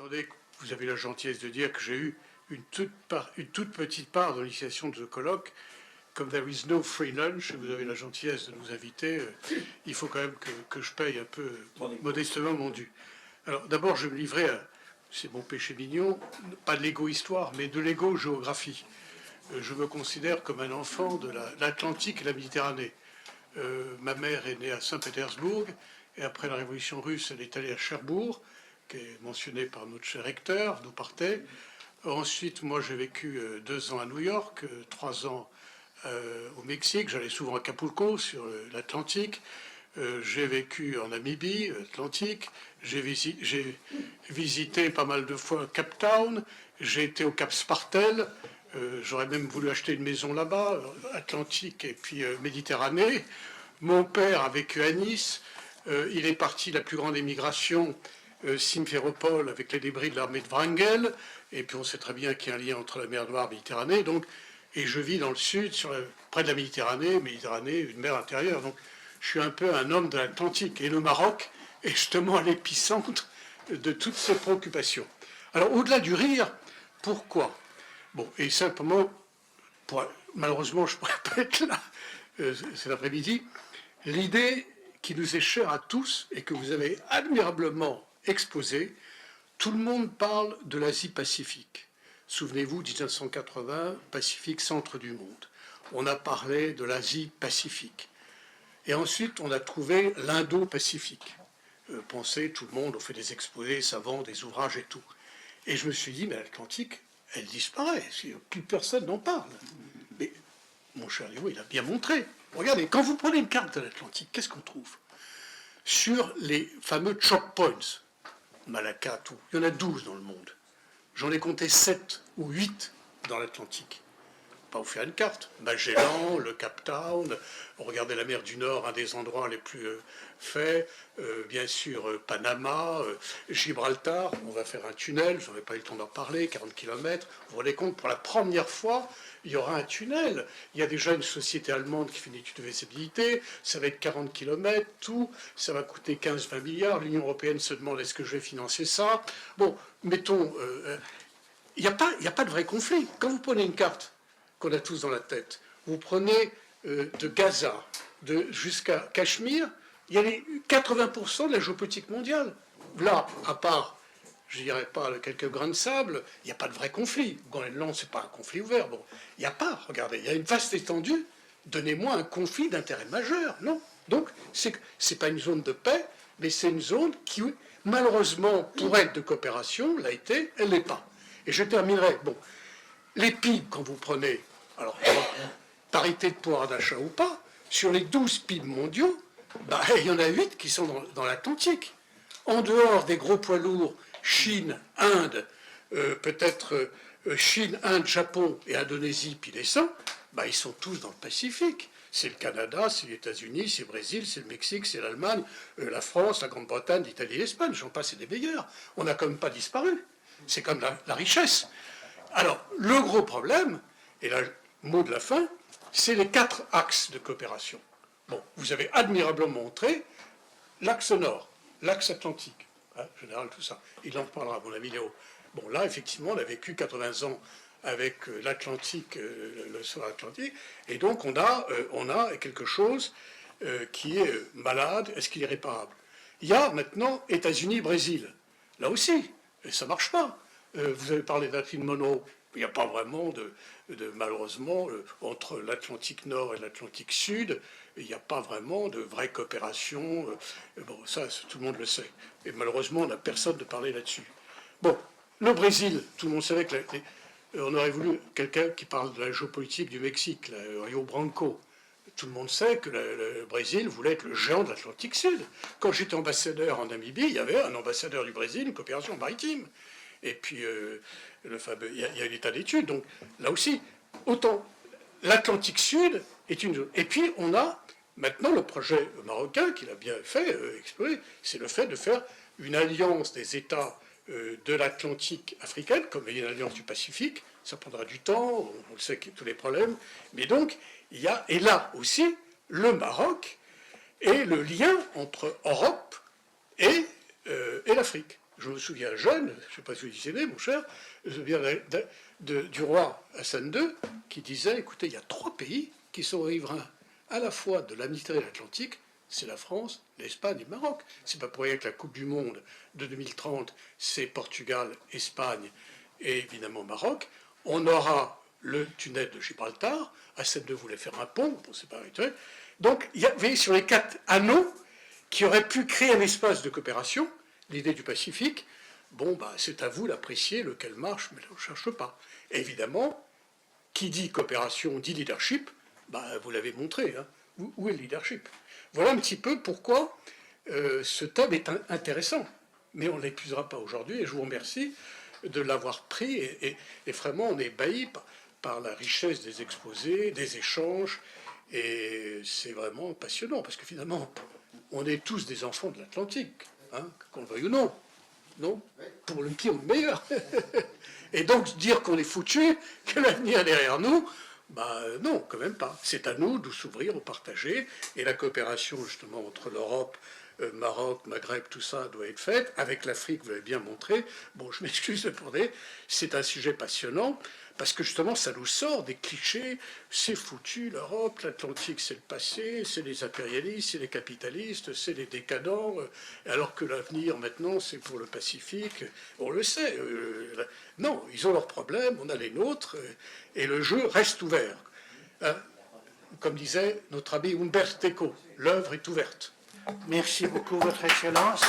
attendez, vous avez la gentillesse de dire que j'ai eu une toute petite part dans l'initiation de ce colloque. Comme there is no free lunch, vous avez la gentillesse de nous inviter, il faut quand même que je paye un peu modestement mon dû. Alors d'abord, je vais me livrer à, c'est mon péché mignon, pas de l'égo-histoire, mais de l'égo-géographie. Je me considère comme un enfant de l'Atlantique et la Méditerranée. Ma mère est née à Saint-Pétersbourg, et après la Révolution russe, elle est allée à Cherbourg, qui est mentionné par notre cher recteur, d'où partait. Ensuite, moi, j'ai vécu 2 ans à New York, 3 ans au Mexique. J'allais souvent à Acapulco, sur l'Atlantique. J'ai vécu en Namibie, Atlantique. J'ai visité pas mal de fois Cape Town. J'ai été au Cap Spartel. J'aurais même voulu acheter une maison là-bas, Atlantique et puis Méditerranée. Mon père a vécu à Nice. Il est parti de la plus grande émigration, Simferopol, avec les débris de l'armée de Wrangel. Et puis on sait très bien qu'il y a un lien entre la mer Noire et la Méditerranée. Donc, et je vis dans le sud, près de la Méditerranée, une mer intérieure. Donc je suis un peu un homme de l'Atlantique. Et le Maroc est justement à l'épicentre de toutes ces préoccupations. Alors au-delà du rire, pourquoi? Bon, et simplement, malheureusement je ne pourrais pas être là cet après-midi, l'idée qui nous est chère à tous et que vous avez admirablement exposée, tout le monde parle de l'Asie-Pacifique. Souvenez-vous, 1980, Pacifique, centre du monde. On a parlé de l'Asie-Pacifique. Et ensuite, on a trouvé l'Indo-Pacifique. Pensez, tout le monde, on fait des exposés savants, des ouvrages et tout. Et je me suis dit, mais l'Atlantique, elle disparaît. Plus personne n'en parle. Mais mon cher Léo, il a bien montré. Regardez, quand vous prenez une carte de l'Atlantique, qu'est-ce qu'on trouve? Sur les fameux choke points, Malacca, tout, il y en a 12 dans le monde. J'en ai compté 7 ou 8 dans l'Atlantique. Pas vous faire une carte. Magellan, le Cape Town, regardez la mer du Nord, un des endroits les plus faits, bien sûr Panama, Gibraltar, on va faire un tunnel, je n'aurais pas eu le temps d'en parler, 40 km. Vous vous rendez compte, pour la première fois, il y aura un tunnel. Il y a déjà une société allemande qui fait une étude de faisabilité, ça va être 40 km, tout, ça va coûter 15-20 milliards. L'Union européenne se demande est-ce que je vais financer ça? Bon, mettons, il n'y a pas de vrai conflit. Quand vous prenez une carte qu'on a tous dans la tête, vous prenez de Gaza jusqu'à Cachemire, il y a les 80% de la géopolitique mondiale. Là, à part, je ne dirais pas quelques grains de sable, il n'y a pas de vrai conflit. Groenland, ce n'est pas un conflit ouvert. Bon, il n'y a pas, regardez, il y a une vaste étendue. Donnez-moi un conflit d'intérêt majeur, non? Donc, ce n'est pas une zone de paix, mais c'est une zone qui, malheureusement, pour être de coopération, l'a été, elle ne l'est pas. Et je terminerai. Bon, les PIB, quand vous prenez, alors, parité de pouvoir d'achat ou pas, sur les 12 PIB mondiaux, il y en a 8 qui sont dans l'Atlantique. En dehors des gros poids lourds, Chine, Inde, peut-être Chine, Inde, Japon et Indonésie, puis les 100, ils sont tous dans le Pacifique. C'est le Canada, c'est les États-Unis, c'est le Brésil, c'est le Mexique, c'est l'Allemagne, la France, la Grande-Bretagne, l'Italie et l'Espagne. J'en passe, c'est des meilleurs. On n'a quand même pas disparu. C'est comme la richesse. Alors, le gros problème, et là, mot de la fin, c'est les 4 axes de coopération. Bon, vous avez admirablement montré l'axe nord, l'axe atlantique, hein, général, tout ça. Il en parlera, mon ami Léo. Bon, là, effectivement, on a vécu 80 ans avec l'Atlantique, le sol atlantique, et donc on a quelque chose qui est malade. Est-ce qu'il est réparable? Il y a maintenant États-Unis-Brésil. Là aussi, ça ne marche pas. Vous avez parlé d'Atlin Monroe. Il n'y a pas vraiment malheureusement, entre l'Atlantique Nord et l'Atlantique Sud, il n'y a pas vraiment de vraie coopération. Bon, ça, tout le monde le sait. Et malheureusement, on n'a personne de parler là-dessus. Bon, le Brésil, tout le monde savait qu'on aurait voulu quelqu'un qui parle de la géopolitique du Mexique, Rio Branco. Tout le monde sait que le Brésil voulait être le géant de l'Atlantique Sud. Quand j'étais ambassadeur en Namibie, il y avait un ambassadeur du Brésil, une coopération maritime. Et puis, il y a un état d'étude. Donc, là aussi, autant l'Atlantique Sud est une zone. Et puis, on a maintenant le projet marocain, qu'il a bien fait explorer, c'est le fait de faire une alliance des États de l'Atlantique africaine, comme il y a une alliance du Pacifique. Ça prendra du temps, on le sait, tous les problèmes. Mais donc, il y a, et là aussi, le Maroc et le lien entre Europe et l'Afrique. Je me souviens jeune, je ne sais pas si vous y né, mon cher, je me souviens du roi Hassan II qui disait, écoutez, il y a 3 pays qui sont riverains à la fois de la Méditerranée et de l'Atlantique, c'est la France, l'Espagne et le Maroc. C'est pas pour rien que la Coupe du Monde de 2030, c'est Portugal, Espagne et évidemment Maroc. On aura le tunnel de Gibraltar. Hassan II voulait faire un pont, bon, c'est pas rituel. Donc, il y avait sur les 4 anneaux qui auraient pu créer un espace de coopération, l'idée du Pacifique, bon, bah, c'est à vous d'apprécier lequel marche, mais on ne cherche pas. Et évidemment, qui dit coopération dit leadership, bah, vous l'avez montré, hein. Où est le leadership? Voilà un petit peu pourquoi ce thème est intéressant. Mais on ne l'épuisera pas aujourd'hui, et je vous remercie de l'avoir pris, et vraiment on est ébahi par la richesse des exposés, des échanges, et c'est vraiment passionnant, parce que finalement, on est tous des enfants de l'Atlantique, hein, qu'on le veuille ou non. Non, pour le pire ou le meilleur. Et donc dire qu'on est foutu, que l'avenir est derrière nous, bah non, quand même pas. C'est à nous de s'ouvrir, de partager, et la coopération justement entre l'Europe, Maroc, Maghreb, tout ça doit être faite. Avec l'Afrique, vous l'avez bien montré. Bon, je m'excuse de parler, c'est un sujet passionnant, parce que justement, ça nous sort des clichés. C'est foutu, l'Europe, l'Atlantique, c'est le passé, c'est les impérialistes, c'est les capitalistes, c'est les décadents, alors que l'avenir, maintenant, c'est pour le Pacifique. On le sait. Non, ils ont leurs problèmes, on a les nôtres, et le jeu reste ouvert. Hein, comme disait notre ami Umberto Eco, l'œuvre est ouverte. Merci beaucoup, Votre Excellence.